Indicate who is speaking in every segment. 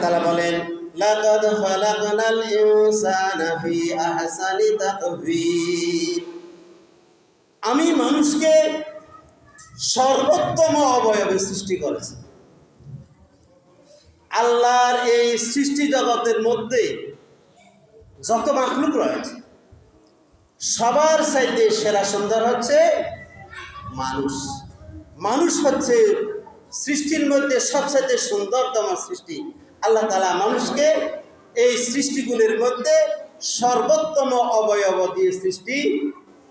Speaker 1: তাআলা বলেন, লাকাদ খালাকনাল ইনসানা ফি আহসানি তাকবীর। আমি মানুষকে সর্বোত্তম অবয়বে সৃষ্টি করেছি। আল্লাহর এই সৃষ্টি জগতের মধ্যে যত মাখলুক রয়েছে সবার চাইতে সেরা সুন্দর হচ্ছে মানুষ। মানুষ হচ্ছে সৃষ্টির মধ্যে সবচেয়ে সুন্দরতম সৃষ্টি। আল্লাহ তাআলা মানুষকে এই সৃষ্টিগুলির মধ্যে সর্বোত্তম অবয়ব দিয়ে সৃষ্টি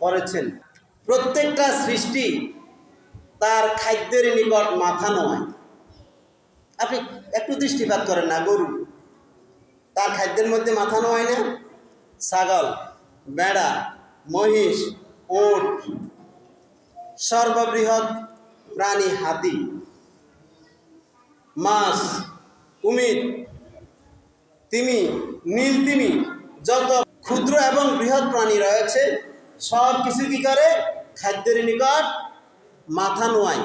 Speaker 1: করেছেন। প্রত্যেকটা সৃষ্টি তার খাদ্যের নিকট মাথা নোয়ায়। আপনি একটু দৃষ্টিপাত করেন না, গরু তার খাদ্যের মধ্যে মাথা নোয়ায় না? ছাগল, ভেড়া, মহিষ, উট, সর্ববৃহৎ প্রাণী হাতি, মাছ, কুমির, তিমি, নীল তিমি, যত ক্ষুদ্র এবং বৃহৎ প্রাণী রয়েছে সব কিছু কি করে? খাদ্যের নিকট মাথা নোয়ায়।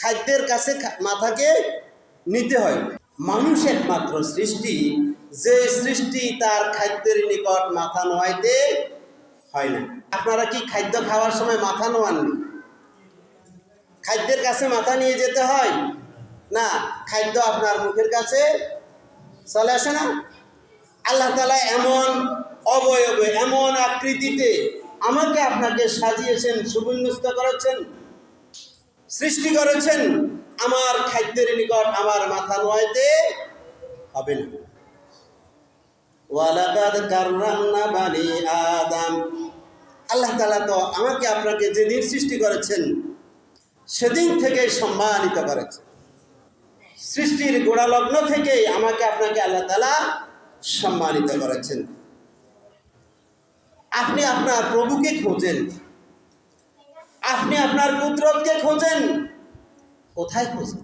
Speaker 1: খাদ্যের কাছে মাথাকে নিতে হয়। মানুষ একমাত্র সৃষ্টি যে সৃষ্টি তার খাদ্যের নিকট মাথা নোয়াইতে হয় না। আপনারা কি খাদ্য খাওয়ার সময় মাথা নোয়াননি? খাদ্যের কাছে মাথা নিয়ে যেতে হয় না, খাদ্য আপনার মুখের কাছে চলে আসে না? আল্লাহ তাআলা এমন অবয়বে, এমন আকৃতিতে আমাকে আপনাকে সাজিয়েছেন, সুবিন্যস্ত করেছেন, সৃষ্টি করেছেন, আমার খাদ্যের নিকট আমার মাথা নোয়াইতে হবে না। ওয়ালাকাদ কাররামনা বানি আদম। আল্লাহ তাআলা তো আমাকে আপনাকে যেদিন সৃষ্টি করেছেন সেদিন থেকে সম্মানিত করেছেন। সৃষ্টির গোড়ালগ্ন থেকে আমাকে আপনাকে আল্লাহ তাআলা সম্মানিত করেছেন। আপনি আপনার প্রভুকে খোঁজেন, আপনি আপনার কুদরতকে খোঁজেন, কোথায় খোঁজেন?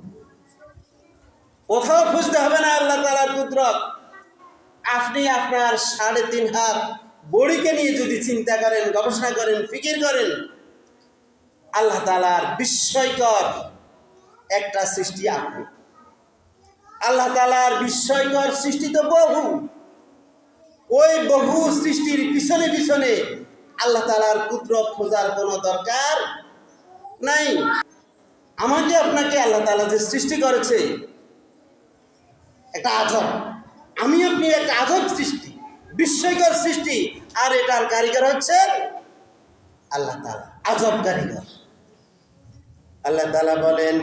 Speaker 1: কোথাও খুঁজতে হবে না আল্লাহ তাআলার কুদরত। আপনি আপনার 3.5 হাত বড়িকে নিয়ে যদি চিন্তা করেন, গবেষণা করেন, ফিকির করেন, আল্লাহ তাআলার বিস্ময়কর একটা সৃষ্টি আপনি। আল্লাহ তাআলার বিস্ময়কর সৃষ্টি তো বহু। ওই বহু সৃষ্টির পিছনে পিছনে আল্লাহ তাআলার কুদরত খোঁজার কোনো দরকার নাই। আমাকে আপনাকে আল্লাহ তাআলা যে সৃষ্টি করেছে একটা আজব, আমি আপনি একটা আজব সৃষ্টি, বিস্ময়কর সৃষ্টি, আর এটার কারিগর হচ্ছে আল্লাহ তাআলা, আজব কারিগর। আল্লাহ তাআলা বলেন,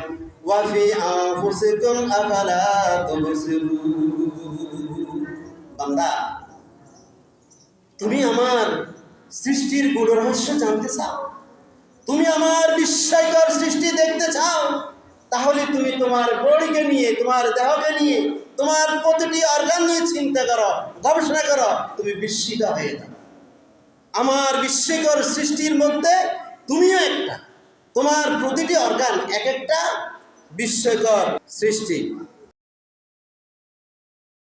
Speaker 1: ওয়া ফি আনফুসিকুম আফালা তুবসিরুন। বান্দা, তুমি আমার সৃষ্টির গূঢ় রহস্য জানতে চাও? তুমি আমার বিস্ময়কর সৃষ্টি দেখতে চাও? তাহলে তুমি তোমার বডিকে নিয়ে, তোমার দেহকে নিয়ে, তোমার প্রতিটি অর্গান নিয়ে চিন্তা করো, গবেষণা করো, তুমি বিস্মিত হয়ে যাবে। আমার বিস্ময়কর সৃষ্টির মধ্যে তুমিও একটা। তোমার প্রতিটি অর্গান এক একটা বিস্ময়কর সৃষ্টি।